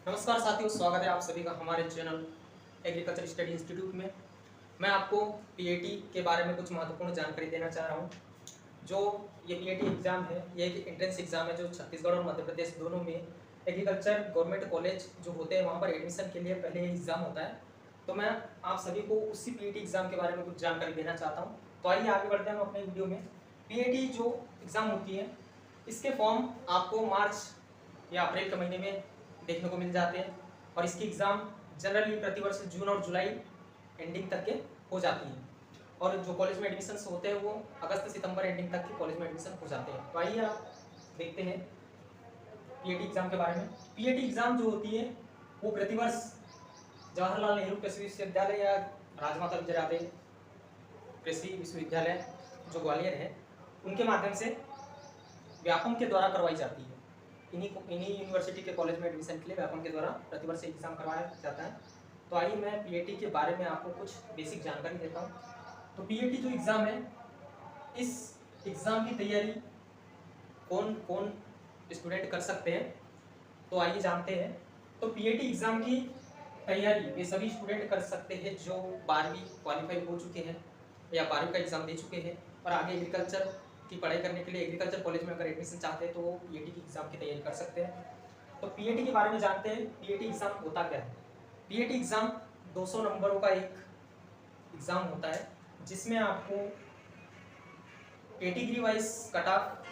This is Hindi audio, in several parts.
नमस्कार साथियों, स्वागत है आप सभी का हमारे चैनल एग्रीकल्चर स्टडी इंस्टीट्यूट में। मैं आपको पीएटी के बारे में कुछ महत्वपूर्ण जानकारी देना चाह रहा हूँ। जो ये पीएटी एग्ज़ाम है, ये एक एंट्रेंस एग्ज़ाम है जो छत्तीसगढ़ और मध्य प्रदेश दोनों में एग्रीकल्चर गवर्नमेंट कॉलेज जो होते हैं वहाँ पर एडमिशन के लिए पहले ये एग्ज़ाम होता है। तो मैं आप सभी को उसी पीएटी एग्ज़ाम के बारे में कुछ जानकारी देना चाहता हूँ। तो आइए आगे बढ़ते हैं हम अपने वीडियो में। पीएटी जो एग्ज़ाम होती है, इसके फॉर्म आपको मार्च या अप्रैल के महीने में देखने को मिल जाते हैं और इसकी एग्ज़ाम जनरली प्रतिवर्ष जून और जुलाई एंडिंग तक के हो जाती हैं और जो कॉलेज में एडमिशन्स होते हैं वो अगस्त सितंबर एंडिंग तक के कॉलेज में एडमिशन हो जाते हैं। तो आइए आप देखते हैं पीएटी एग्ज़ाम के बारे में। पीएटी एग्ज़ाम जो होती है वो प्रतिवर्ष जवाहरलाल नेहरू कृषि विश्वविद्यालय या राजमाता विजयराजे कृषि विश्वविद्यालय जो ग्वालियर है उनके माध्यम से व्यापम के द्वारा करवाई जाती है। इन्हीं यूनिवर्सिटी के कॉलेज में एडमिशन के लिए व्यापम के द्वारा प्रतिवर्ष एग्ज़ाम करवाया जाता है। तो आइए मैं पीएटी के बारे में आपको कुछ बेसिक जानकारी देता हूँ। तो पीएटी जो एग्ज़ाम है, इस एग्ज़ाम की तैयारी कौन कौन स्टूडेंट कर सकते हैं, तो आइए जानते हैं। तो पीएटी एग्ज़ाम की तैयारी वे सभी स्टूडेंट कर सकते हैं जो 12वीं क्वालिफाई हो चुके हैं या 12वीं का एग्ज़ाम दे चुके हैं और आगे एग्रीकल्चर की पढ़ाई करने के लिए एग्रीकल्चर कॉलेज में अगर एडमिशन चाहते हैं तो वो पीएटी की एग्ज़ाम की तैयारी कर सकते हैं। तो पीएटी के बारे में जानते हैं। पीएटी एग्ज़ाम होता क्या है? पीएटी एग्ज़ाम 200 नंबरों का एक एग्ज़ाम होता है जिसमें आपको कैटेगरी वाइज कट ऑफ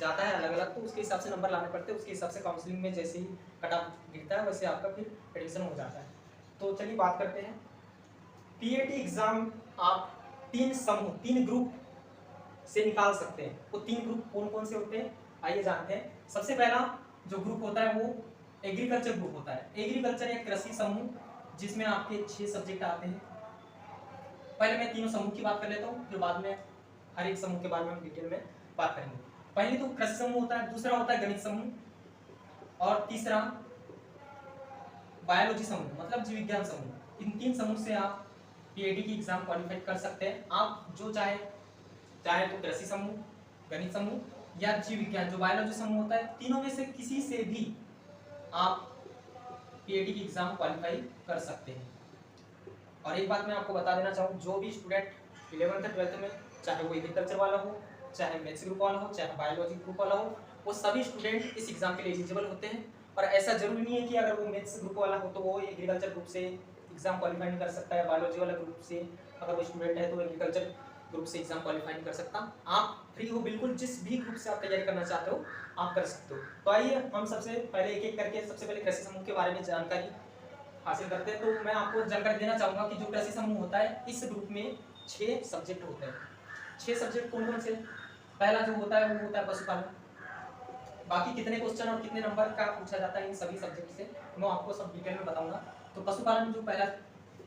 जाता है अलग अलग, तो उसके हिसाब से नंबर लाने पड़ते हैं। उसके हिसाब से काउंसलिंग में जैसे ही कट ऑफ गिरता है वैसे आपका फिर एडमिशन हो जाता है। तो चलिए बात करते हैं। पीएटी एग्ज़ाम आप तीन ग्रुप से निकाल सकते हैं। वो तीन ग्रुप कौन कौन से होते हैं आइए जानते हैं। सबसे पहला जो ग्रुप होता है वो एग्रीकल्चर ग्रुप होता है। एग्रीकल्चर एक कृषि समूह जिसमें आपके 6 सब्जेक्ट आते हैं। पहले मैं तीनों समूह की बात कर लेता हूँ, फिर बाद में हर एक समूह के बारे में हम डिटेल में बात करेंगे। पहले तो कृषि समूह होता है, दूसरा होता है गणित समूह और तीसरा बायोलॉजी समूह मतलब जीव विज्ञान समूह। इन तीन समूह से आप पीएटी की एग्जाम क्वालिफाई कर सकते हैं। आप जो चाहे तो कृषि समूह, गणित समूह या जीव विज्ञान जो बायोलॉजी समूह होता है, तीनों में से किसी से भी आप पीएटी की एग्जाम क्वालिफाई कर सकते हैं। और एक बात मैं आपको बता देना चाहूँ, जो भी स्टूडेंट 11th 12th में चाहे वो एग्रीकल्चर वाला हो, चाहे मैथ्स ग्रुप वाला हो, चाहे बायोलॉजी ग्रुप वाला हो, वो सभी स्टूडेंट इस एग्जाम के लिए एलिजिबल होते हैं। और ऐसा जरूरी नहीं है कि अगर वो मैथ्स ग्रुप वाला हो तो वो एग्रीकल्चर ग्रुप से एग्जाम क्वालिफाई नहीं कर सकता है, बायोलॉजी वाला ग्रुप से अगर वो स्टूडेंट है तो एग्रीकल्चर ग्रुप से एग्जाम क्वालिफाई नहीं कर सकता। आप फ्री हो बिल्कुल, जिस भी ग्रुप से आप तैयारी करना चाहते हो आप कर सकते हो। तो आइए हम सबसे पहले एक एक करके सबसे पहले कृषि समूह के बारे में जानकारी हासिल करते हैं। तो मैं आपको जानकारी देना चाहूँगा कि जो कृषि समूह होता है इस ग्रुप में 6 सब्जेक्ट होते हैं। 6 सब्जेक्ट कौन कौन से? पहला जो होता है वो होता है पशुपालन। बाकी कितने क्वेश्चन और कितने नंबर का पूछा जाता है इन सभी सब्जेक्ट से मैं आपको सब डिटेल में बताऊंगा। तो पशुपालन जो पहला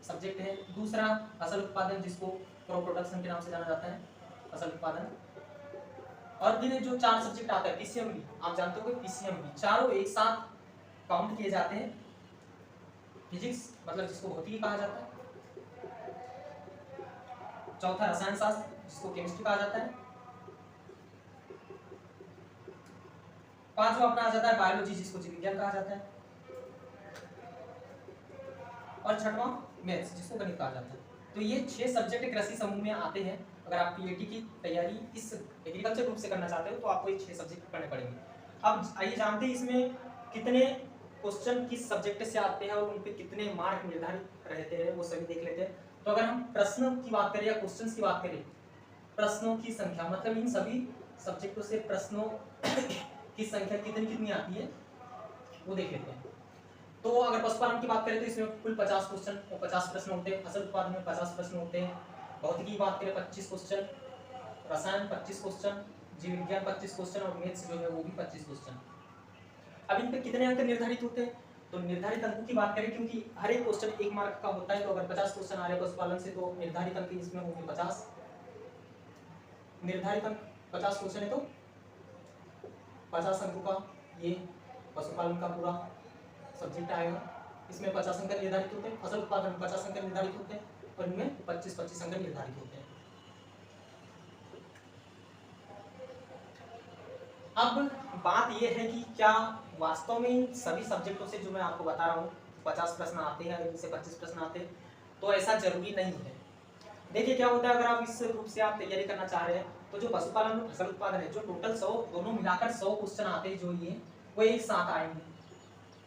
सब्जेक्ट है। दूसरा फसल उत्पादन जिसको क्रॉप प्रोडक्शन के नाम से जाना जाता है, फसल उत्पादन। और फिर जो 4 सब्जेक्ट आता है पीसीएम भी, आप जानते हो कि पीसीएम भी चारों एक साथ काउंट किए जाते हैं। फिजिक्स मतलब जिसको भौतिकी कहा जाता है, चौथा रसायन शास्त्र जिसको केमिस्ट्री कहा जाता है, पांचवा अपना आ जाता है बायोलॉजी जिसको जीव विज्ञान कहा जाता है, और छठवां मैथ्स जिसको गणित कहा जाता है। तो ये 6 सब्जेक्ट कृषि समूह में आते हैं। अगर आप पीएटी की तैयारी इस एग्रीकल्चर ग्रुप से करना चाहते हो तो आपको ये 6 सब्जेक्ट पढ़ने पड़ेंगे। अब आइए जानते हैं इसमें कितने क्वेश्चन किस सब्जेक्ट से आते हैं और उन पे कितने मार्क निर्धारित रहते हैं वो सभी देख लेते हैं। तो अगर हम प्रश्नों की बात करें या क्वेश्चंस की बात करें, प्रश्नों की संख्या मतलब इन सभी सब्जेक्टों से प्रश्नों की संख्या कितनी कितनी आती है वो देख लेते हैं। तो अगर पशुपालन की बात करें तो इसमें कुल 50 क्वेश्चन और 50 प्रश्न होते हैं। फसल उत्पादन में 50 प्रश्न होते हैं। भौतिकी की बात करें 25 क्वेश्चन, रसायन 25 क्वेश्चन, जीव विज्ञान 25 क्वेश्चन और मैथ्स जो है वो भी 25 क्वेश्चन। अब इन पे कितने अंक निर्धारित होते हैं? तो निर्धारित अंकों की बात करें, क्योंकि हर एक क्वेश्चन 1 मार्क का होता है, तो अगर 50 क्वेश्चन आ रहे पशुपालन से तो निर्धारित अंक इसमें होंगे 50। निर्धारित अंक 50 क्वेश्चन है तो 50 अंकों का ये पशुपालन का पूरा सब्जेक्ट आएगा। इसमें 50 अंक निर्धारित होते हैं। फसल उत्पादन में 50 अंक निर्धारित होते हैं और इनमें 25-25 अंक निर्धारित होते हैं। अब बात यह है कि क्या वास्तव में इन सभी सब्जेक्टों से जो मैं आपको बता रहा हूँ 50 प्रश्न आते हैं, इनसे 25 प्रश्न आते हैं, तो ऐसा जरूरी नहीं है। देखिए क्या होता है, अगर आप इस रूप से आप तैयारी करना चाह रहे हैं तो जो पशुपालन और फसल उत्पादन है, जो टोटल 100 दोनों मिलाकर 100 क्वेश्चन आते हैं, जो ये वो एक साथ आएंगे।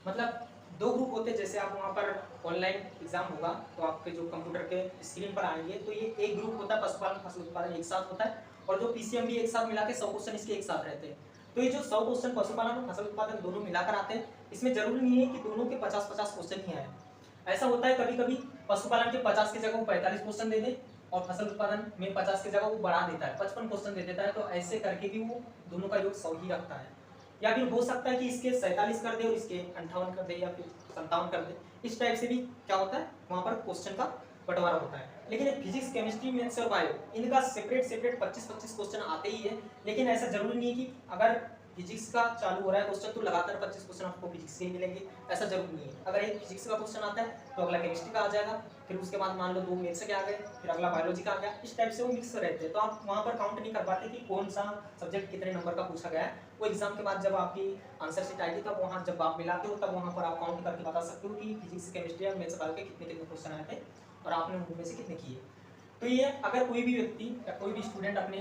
मतलब दो ग्रुप होते हैं, जैसे आप वहाँ पर ऑनलाइन एग्जाम होगा तो आपके जो कंप्यूटर के स्क्रीन पर आएंगे, तो ये एक ग्रुप होता है पशुपालन फसल उत्पादन एक साथ होता है, और जो पीसीएम भी एक साथ मिला के 100 क्वेश्चन इसके एक साथ रहते हैं। तो ये जो 100 क्वेश्चन पशुपालन और फसल उत्पादन दोनों मिलाकर आते हैं, इसमें जरूरी नहीं है कि दोनों के 50-50 क्वेश्चन ही आए। ऐसा होता है कभी कभी पशुपालन के 50 की जगह वो 45 क्वेश्चन दे दे, और फसल उत्पादन में 50 की जगह वो बढ़ा देता है, 55 क्वेश्चन दे देता है। तो ऐसे करके भी वो दोनों का योग 100 ही रखता है। या फिर हो सकता है कि इसके 47 कर दे और इसके 58 कर दे, या फिर 57 कर दे। इस टाइप से भी क्या होता है, वहाँ पर क्वेश्चन का बंटवारा होता है। लेकिन फिजिक्स, केमिस्ट्री, मैथ्स और बायो, इनका सेपरेट 25-25 क्वेश्चन आते ही है। लेकिन ऐसा जरूरी नहीं है कि अगर फिजिक्स का चालू हो रहा है क्वेश्चन तो लगातार 25 क्वेश्चन आपको फिजिक्स के ही मिलेंगे, ऐसा जरूरी नहीं है। अगर एक फिजिक्स का क्वेश्चन आता है तो अगला केमिस्ट्री का आ जाएगा, फिर उसके बाद मान लो 2 मैथ्स के आ गए, फिर अगला बायोलॉजी का आ गया। इस टाइप से वो मिक्स रहते हैं, तो आप वहाँ पर काउंट नहीं कर पाते कि कौन सा सब्जेक्ट कितने नंबर का पूछा गया है। वो एग्जाम के बाद जब आपकी आंसर शीट आएगी तब वहाँ जब आप मिलाते हो तब वहाँ पर आप काउंट करके बता सकते हो कि फिजिक्स, केमिस्ट्री और मैथ्स बायो के कितने कितने क्वेश्चन आए थे और आपने उनमें से कितने किए। तो ये अगर कोई भी व्यक्ति या कोई भी स्टूडेंट अपने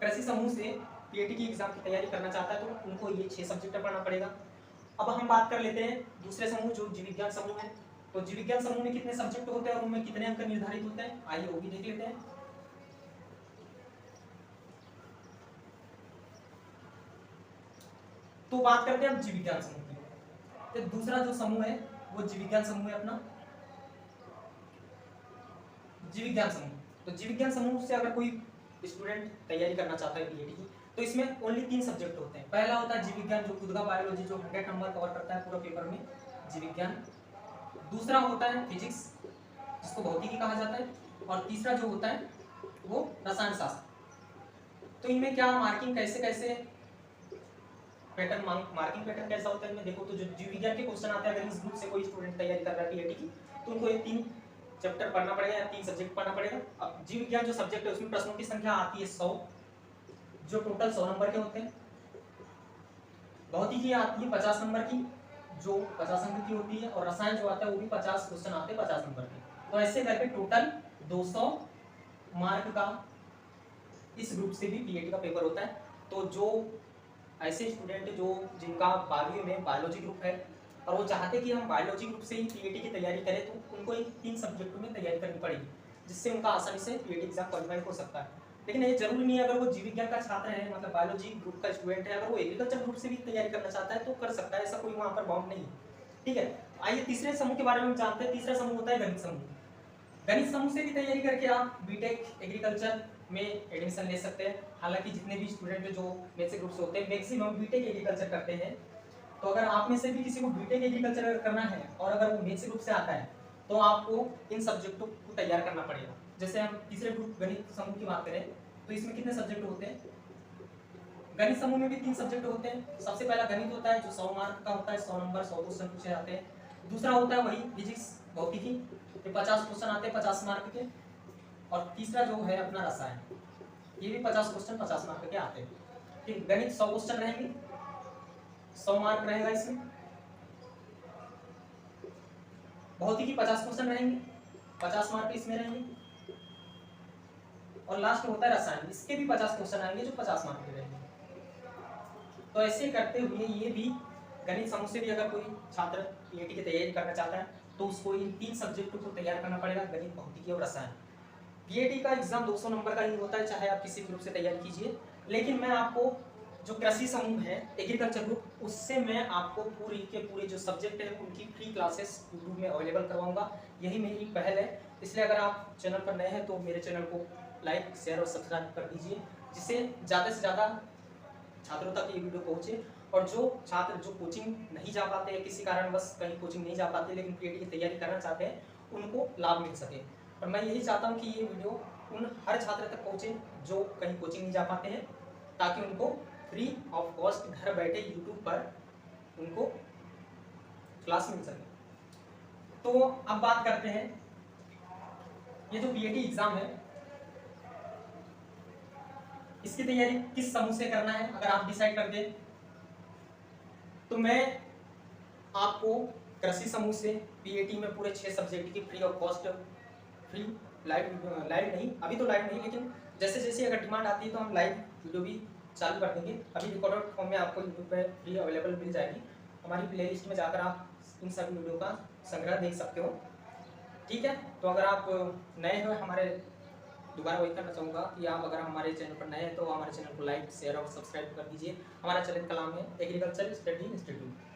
कृषि समूह से पीएटी की एग्जाम की तैयारी करना चाहता है तो उनको ये 6 सब्जेक्ट पढ़ना पड़ेगा। अब हम बात कर लेते हैं दूसरे समूह, जो जीव विज्ञान समूह है। तो जीव विज्ञान समूह में कितने सब्जेक्ट होते हैं और उनमें कितने अंक निर्धारित होते हैं, आइए वो भी देख लेते हैं। तो बात करते हैं अब जीव विज्ञान समूह की। तो दूसरा जो समूह है वो जीव विज्ञान समूह है अपना, जीव विज्ञान समूह। तो जीव विज्ञान समूह से अगर कोई स्टूडेंट तैयारी करना चाहता है पीएटी की, तो इसमें ओनली 3 सब्जेक्ट होते हैं। पहला होता है जीव विज्ञान, जो खुद का बायोलॉजी, जो 100 नंबर कवर करता है पूरा पेपर में, जीव विज्ञान। दूसरा होता है फिजिक्स, जिसको भौतिकी कहा जाता है, और तीसरा जो होता है वो रसायन शास्त्र। तो इनमें क्या मार्किंग कैसे कैसे पैटर्न, मार्किंग पैटर्न कैसा होता है इनमें देखो। तो जो जीव विज्ञान के क्वेश्चन आते हैं, अगर इस ग्रुप से कोई स्टूडेंट तैयारी कर रहा है पीएटी की, तो उनको ये 3 चैप्टर पढ़ना पड़ेगा या 3 सब्जेक्ट पढ़ना पड़ेगा। अब जीव विज्ञान जो सब्जेक्ट है उसमें प्रश्नों की संख्या आती है 100, जो टोटल 100 नंबर के होते हैं। भौतिकी आती है 50 नंबर की, जो 50 अंक की होती है, और रसायन जो आता है वो भी 50 क्वेश्चन आते हैं 50 नंबर के। तो ऐसे करके टोटल 200 मार्क का इस ग्रुप से भी पीएटी का पेपर होता है। तो जो ऐसे स्टूडेंट जो जिनका 12वीं में बायोलॉजी ग्रुप है और वो चाहते कि हम बायोलॉजी ग्रुप से ही पीएटी की तैयारी करें, तो उनको इन 3 सब्जेक्टों में तैयारी करनी पड़ेगी, जिससे उनका आसानी से पीएटी एग्जाम क्वालिफाई हो सकता है। लेकिन ये जरूरी नहीं है, अगर वो जीव विज्ञान का छात्र है, मतलब बायोलॉजी ग्रुप का स्टूडेंट है, अगर वो एग्रीकल्चर ग्रुप से भी तैयारी करना चाहता है तो कर सकता है, ऐसा कोई वहाँ पर बाउंड नहीं है। ठीक है, आइए तीसरे समूह के बारे में जानते हैं। तीसरा समूह होता है गणित समूह। गणित समूह से भी तैयारी करके आप बीटेक एग्रीकल्चर में एडमिशन ले सकते हैं। हालांकि जितने भी स्टूडेंट जो मेरे ग्रुप से होते हैं मैक्सिमम बीटेक एग्रीकल्चर करते हैं। तो अगर आप में से भी किसी को बीटेक एग्रीकल्चर करना है और अगर वो मेथ्स ग्रुप से आता है तो आपको इन सब्जेक्टों को तैयार करना पड़ेगा। जैसे हम तीसरे ग्रुप गणित समूह की बात करें तो इसमें कितने सब्जेक्ट होते हैं, गणित समूह में भी 3 सब्जेक्ट होते हैं। सबसे पहला गणित होता है जो 100 मार्क का होता है, 100 नंबर 100 क्वेश्चन पूछे जाते हैं। दूसरा होता है वही फिजिक्स, भौतिकी, ये 50 क्वेश्चन आते हैं 50 मार्क के। और तीसरा जो है अपना रसायन, ये भी 50 क्वेश्चन 50 मार्क के आते हैं। ठीक, गणित 100 क्वेश्चन रहेंगे, 100 मार्क रहेगा इसमें। भौतिकी 50 क्वेश्चन रहेंगे, 50 मार्क इसमें रहेंगे। और लास्ट होता है रसायन, इसके भी 50 क्वेश्चन आएंगे जो 50 मार्क के रहेंगे। तो ऐसे करते हुए ये भी गणित समूह से भी अगर कोई छात्र पीएटी की तैयारी करना चाहता है तो उसको इन 3 सब्जेक्टों को तैयार करना पड़ेगा, गणित, भौतिकी और रसायन। पीएटी का एग्जाम 200 नंबर का ही होता है, चाहे आप किसी ग्रुप से तैयारी कीजिए। लेकिन मैं आपको जो कृषि समूह है एग्रीकल्चर ग्रुप, उससे मैं आपको पूरी के पूरे जो सब्जेक्ट है उनकी फ्री क्लासेस यूट्यूब में अवेलेबल करवाऊंगा। यही मेरी पहल है। इसलिए अगर आप चैनल पर नए हैं तो मेरे चैनल को लाइक, शेयर और सब्सक्राइब कर दीजिए, जिससे ज़्यादा से ज़्यादा छात्रों तक ये वीडियो पहुँचे। और जो छात्र जो कोचिंग नहीं जा पाते हैं, किसी कारणवश कहीं कोचिंग नहीं जा पाते लेकिन पीएटी की तैयारी करना चाहते हैं, उनको लाभ मिल सके। और मैं यही चाहता हूँ कि ये वीडियो उन हर छात्र तक पहुँचे जो कहीं कोचिंग नहीं जा पाते हैं, ताकि उनको फ्री ऑफ कॉस्ट घर बैठे यूट्यूब पर उनको क्लास मिल सके। तो अब बात करते हैं, ये जो पीएटी एग्जाम है इसकी तैयारी किस समूह से करना है। अगर आप डिसाइड कर दें तो मैं आपको कृषि समूह से पीएटी में पूरे 6 सब्जेक्ट की free of cost, free live नहीं, अभी तो लाइव नहीं, लेकिन जैसे जैसे अगर डिमांड आती है तो हम लाइव वीडियो भी चालू कर देंगे। अभी रिकॉर्डेड फॉर्म में आपको यूट्यूब पे फ्री अवेलेबल मिल जाएगी। हमारी प्लेलिस्ट में जाकर आप इन सभी वीडियो का संग्रह देख सकते हो। ठीक है, तो अगर आप नए हैं हमारे, दोबारा वही करना चाहूँगा कि आप अगर हमारे चैनल पर नए हैं तो हमारे चैनल को लाइक, शेयर और सब्सक्राइब कर दीजिए। हमारा चैनल का नाम है एग्रीकल्चर स्टडी इंस्टीट्यूट।